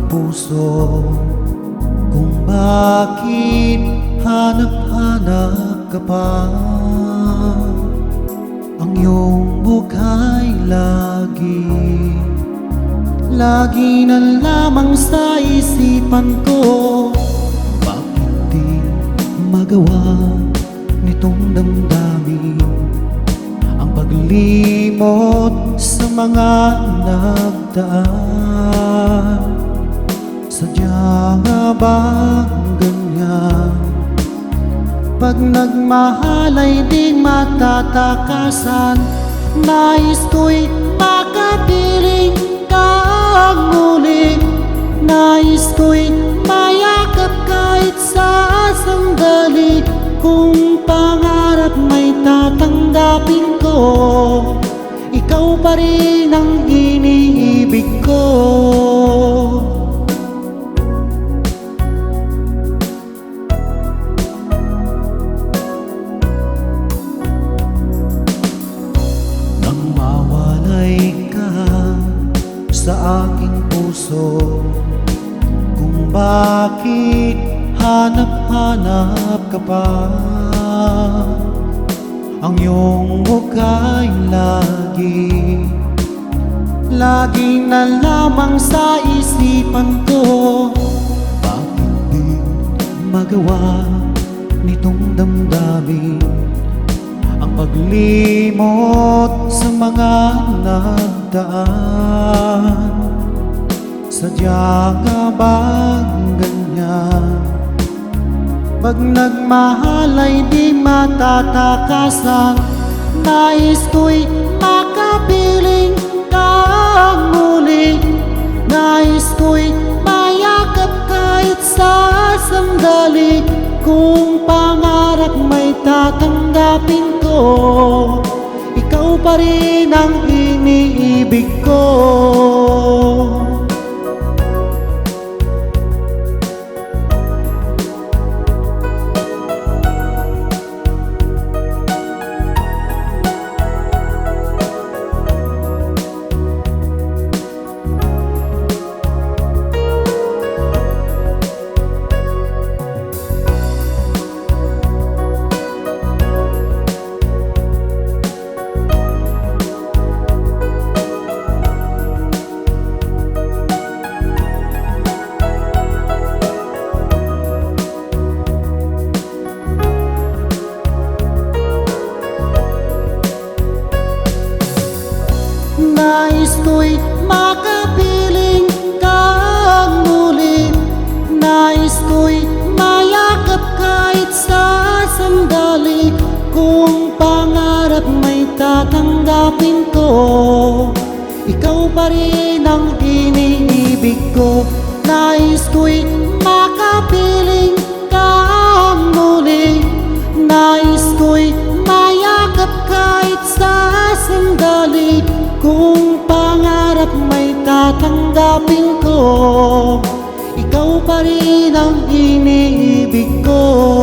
puso kung bakit hanap-hanap ka pa. Ang iyong buhay lagi na lamang sa isipan ko. Bakit di magawa nitong damdamin ang paglimot sa mga nagdaan? Sadya nga bang ganyan? Pag nagmahal ay di matatakasan. Nais ko'y makapiling kang muli. Nais ko'y mayakap kahit sa sandali. Kung pangarap may tatanggapin ko, ikaw pa rin ang iniibig ko. Nang mawalay ka sa aking puso, kung bakit hanap-hanap ka pa. Ang iyong mukha'y lagi na lamang sa isipan ko. Bakit di magawa nitong damdamin ang paglimot sa mga nagdaan? Sadya nga bang ganyan? Pag nagmahal ay di matatakasan. Nais ko'y makapiling kang muli. Nais ko'y mayakap kahit sa sandali. Kung pangarap may tatanggapin ko, ikaw pa rin ang iniibig ko. Nais ko'y makapiling kang muli. Nais ko'y mayakap kahit sa sandali. Kung pangarap may tatanggapin ko, ikaw pa rin ang iniibig ko. Nais ko'y makapiling kang muli. Nais ko'y mayakap kahit sa sandali. Kung pangarap may tatanggapin ko, ikaw pa rin ang iniibig ko.